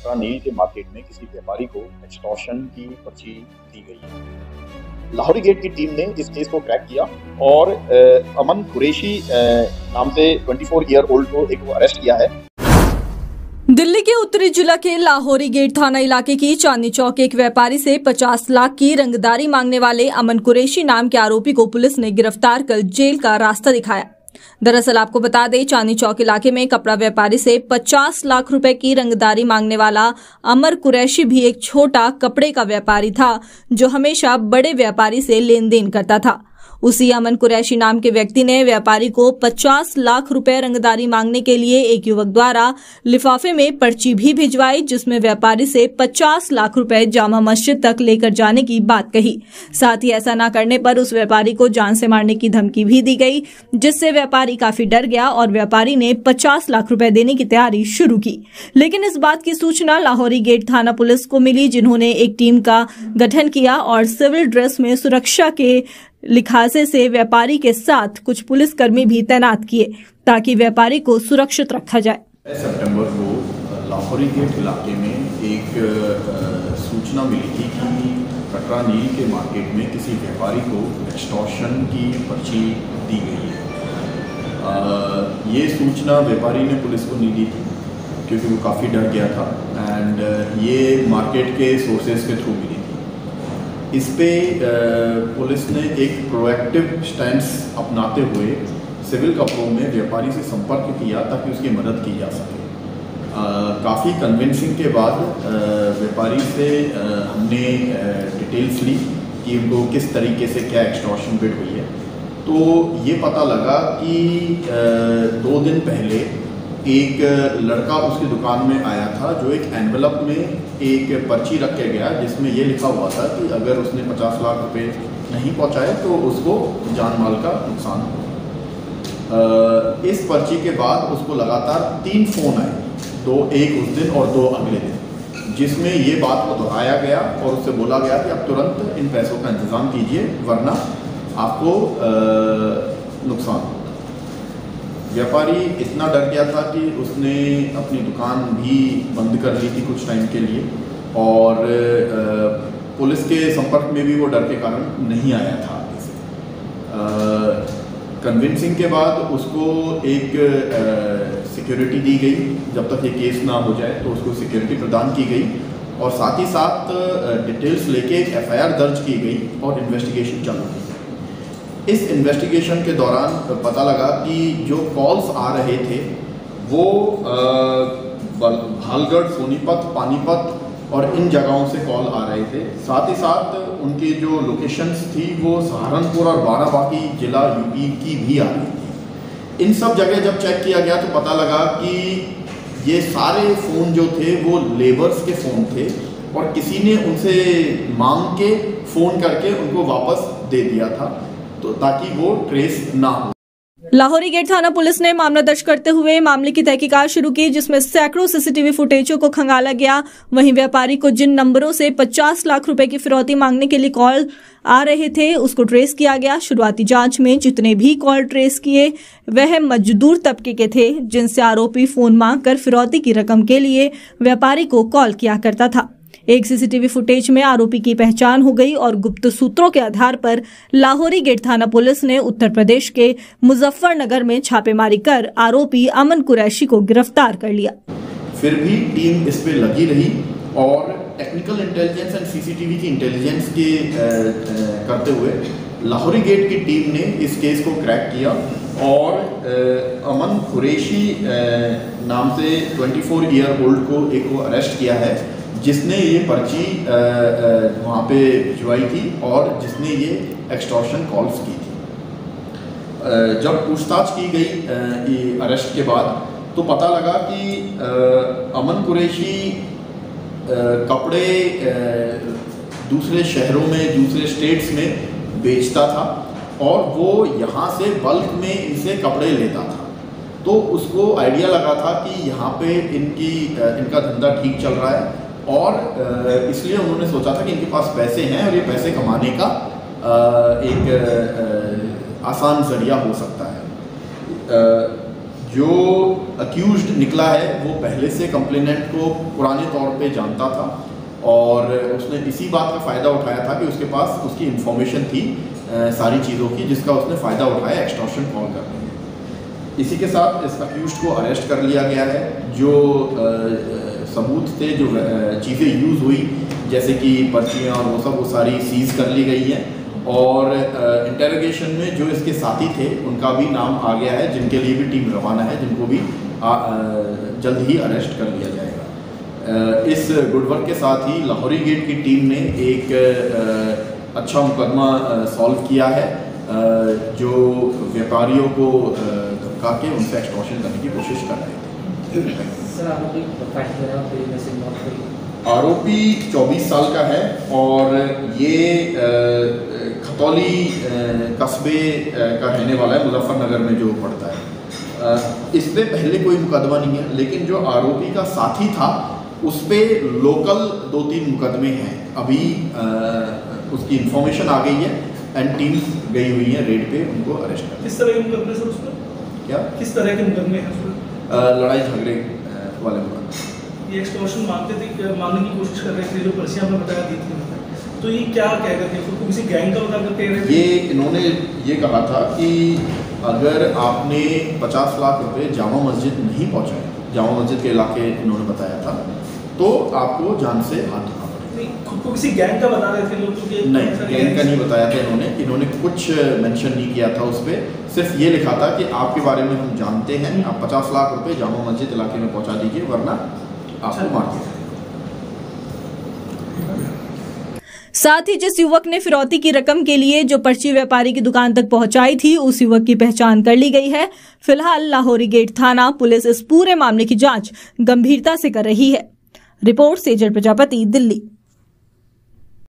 कटरा नील के मार्केट में किसी व्यापारी को एक्सटॉर्शन की पर्ची दी गई है। लाहौरी गेट की टीम ने इस केस को क्रैक किया और अमन कुरैशी नाम से 24 ईयर ओल्ड को एक अरेस्ट किया है। दिल्ली के उत्तरी जिला के लाहौरी गेट थाना इलाके की चांदनी चौक के एक व्यापारी से 50 लाख की रंगदारी मांगने वाले अमन कुरैशी नाम के आरोपी को पुलिस ने गिरफ्तार कर जेल का रास्ता दिखाया। दरअसल आपको बता दें, चांदनी चौक इलाके में कपड़ा व्यापारी से 50 लाख रुपए की रंगदारी मांगने वाला अमर कुरैशी भी एक छोटा कपड़े का व्यापारी था, जो हमेशा बड़े व्यापारी से लेन देन करता था। उसी अमन कुरैशी नाम के व्यक्ति ने व्यापारी को 50 लाख रुपए रंगदारी मांगने के लिए एक युवक द्वारा लिफाफे में पर्ची भी भिजवाई, जिसमें व्यापारी से 50 लाख रुपए जामा मस्जिद तक लेकर जाने की बात कही। साथ ही ऐसा न करने पर उस व्यापारी को जान से मारने की धमकी भी दी गई, जिससे व्यापारी काफी डर गया और व्यापारी ने 50 लाख रुपए देने की तैयारी शुरू की। लेकिन इस बात की सूचना लाहौरी गेट थाना पुलिस को मिली, जिन्होंने एक टीम का गठन किया और सिविल ड्रेस में सुरक्षा के लिहाजे से व्यापारी के साथ कुछ पुलिसकर्मी भी तैनात किए, ताकि व्यापारी को सुरक्षित रखा जाए। सितंबर को लाहौरी गेट इलाके में एक सूचना मिली थी कि कटरा नील के मार्केट में किसी व्यापारी को एक्सटॉर्शन की पर्ची दी गई है। ये सूचना व्यापारी ने पुलिस को नहीं दी थी, क्योंकि वो काफ़ी डर गया था एंड ये मार्केट के सोर्सेज के थ्रू मिली थी। इस पे पुलिस ने एक प्रोएक्टिव स्टैंस अपनाते हुए सिविल कपड़ों में व्यापारी से संपर्क किया ताकि उसकी मदद की जा सके। काफ़ी कन्विंसिंग के बाद व्यापारी से हमने डिटेल्स ली कि उनको किस तरीके से क्या एक्सटॉर्शन बिड हुई है। तो ये पता लगा कि 2 दिन पहले एक लड़का उसकी दुकान में आया था, जो एक एनवेलप में एक पर्ची रख के गया, जिसमें ये लिखा हुआ था कि अगर उसने 50 लाख रुपए नहीं पहुंचाए तो उसको जान माल का नुकसान हो। इस पर्ची के बाद उसको लगातार 3 फ़ोन आए, 2 एक उस दिन और 2 अगले दिन, जिसमें ये बात को दोहराया गया और उससे बोला गया कि आप तुरंत इन पैसों का इंतज़ाम कीजिए, वरना आपको नुकसान। व्यापारी इतना डर गया था कि उसने अपनी दुकान भी बंद कर ली थी कुछ टाइम के लिए, और पुलिस के संपर्क में भी वो डर के कारण नहीं आया था आगे से। कन्विंसिंग के बाद उसको एक सिक्योरिटी दी गई, जब तक ये केस ना हो जाए तो उसको सिक्योरिटी प्रदान की गई, और साथ ही साथ डिटेल्स लेके एक FIR दर्ज की गई और इन्वेस्टिगेशन चालू की। इस इन्वेस्टिगेशन के दौरान पता लगा कि जो कॉल्स आ रहे थे वो भालगढ़, सोनीपत, पानीपत और इन जगहों से कॉल आ रहे थे। साथ ही साथ उनकी जो लोकेशंस थी वो सहारनपुर और बाराबांकी जिला UP की भी आ रही थी। इन सब जगह जब चेक किया गया तो पता लगा कि ये सारे फ़ोन जो थे वो लेबर्स के फ़ोन थे, और किसी ने उनसे मांग के फ़ोन करके उनको वापस दे दिया था, तो ताकि वो ट्रेस ना हो। लाहौरी गेट थाना पुलिस ने मामला दर्ज करते हुए मामले की तहकीकात शुरू की, जिसमें सैकड़ों CCTV फुटेजों को खंगाला गया। वहीं व्यापारी को जिन नंबरों से 50 लाख रुपए की फिरौती मांगने के लिए कॉल आ रहे थे उसको ट्रेस किया गया। शुरुआती जांच में जितने भी कॉल ट्रेस किए वह मजदूर तबके के थे, जिनसे आरोपी फोन मांगकर फिरौती की रकम के लिए व्यापारी को कॉल किया करता था। एक CCTV फुटेज में आरोपी की पहचान हो गई और गुप्त सूत्रों के आधार पर लाहौरी गेट थाना पुलिस ने उत्तर प्रदेश के मुजफ्फरनगर में छापेमारी कर आरोपी अमन कुरैशी को गिरफ्तार कर लिया। फिर भी टीम इस पे लगी रही और टेक्निकल इंटेलिजेंस एंड CCTV की इंटेलिजेंस के करते हुए लाहौरी गेट की टीम ने इस केस को क्रैक किया और अमन कुरैशी नाम से 24 ईयर ओल्ड को एक को अरेस्ट किया है, जिसने ये पर्ची वहाँ पे भिजवाई थी और जिसने ये एक्सटॉर्शन कॉल्स की थी। जब पूछताछ की गई अरेस्ट के बाद तो पता लगा कि अमन कुरैशी कपड़े दूसरे शहरों में, दूसरे स्टेट्स में बेचता था और वो यहाँ से बल्क में इनसे कपड़े लेता था। तो उसको आइडिया लगा था कि यहाँ पे इनका धंधा ठीक चल रहा है और इसलिए उन्होंने सोचा था कि इनके पास पैसे हैं और ये पैसे कमाने का एक आसान जरिया हो सकता है। जो अक्यूज्ड निकला है वो पहले से कंप्लेनेंट को पुराने तौर पे जानता था और उसने इसी बात का फ़ायदा उठाया था कि उसके पास उसकी इन्फॉर्मेशन थी सारी चीज़ों की, जिसका उसने फ़ायदा उठाया एक्सटॉर्शन कॉल करने में। इसी के साथ इस अक्यूज्ड को अरेस्ट कर लिया गया है। जो सबूत थे, जो चीज़ें यूज़ हुई जैसे कि पर्चियाँ और वो सब, वो सारी सीज़ कर ली गई हैं और इंटेरोगेशन में जो इसके साथी थे उनका भी नाम आ गया है, जिनके लिए भी टीम रवाना है, जिनको भी जल्द ही अरेस्ट कर लिया जाएगा। इस गुड वर्क के साथ ही लाहौरी गेट की टीम ने एक अच्छा मुकदमा सॉल्व किया है, जो व्यापारियों को धमका के उनसे एक्सटॉर्शन करने की कोशिश कर रहे थे। आरोपी 24 साल का है और ये खतौली कस्बे का रहने वाला है, मुजफ्फरनगर में जो पड़ता है। इससे पहले कोई मुकदमा नहीं है, लेकिन जो आरोपी का साथी था उस पर लोकल 2-3 मुकदमे हैं। अभी उसकी इंफॉर्मेशन आ गई है एंड टीम्स गई हुई है रेड पे उनको अरेस्ट करने। किस तरह के मुकदमे सर उस पर? क्या किस तरह के मुकदमे हैं उस पर? लड़ाई झगड़े वाले मुकदमे। ये एक्सटॉर्शन मांगने की कोशिश कर रहे थे, जो पर्चियां में बताया दी थी, तो ये क्या कह रहे थे? खुद को किसी गैंग का बता कर कह रहे थे? ये इन्होंने ये कहा था कि अगर आपने 50 लाख रुपए जामा मस्जिद नहीं पहुँचाए, जामा मस्जिद के इलाके इन्होंने बताया था, तो आपको जान से हाथ धोना पड़ेगा। खुद को किसी गैंग का बता रहे थे लोग? नहीं, गैंग का नहीं बताया था इन्होंने कुछ मेंशन नहीं किया था उस पर। सिर्फ ये लिखा था कि आपके बारे में हम जानते हैं, आप 50 लाख रुपए जामा मस्जिद इलाके में पहुंचा दीजिए, वरना आपको मार दिया जाएगा। साथ ही जिस युवक ने फिरौती की रकम के लिए जो पर्ची व्यापारी की दुकान तक पहुंचाई थी, उस युवक की पहचान कर ली गई है। फिलहाल लाहौरी गेट थाना पुलिस इस पूरे मामले की जांच गंभीरता से कर रही है। रिपोर्ट सेजल प्रजापति, दिल्ली।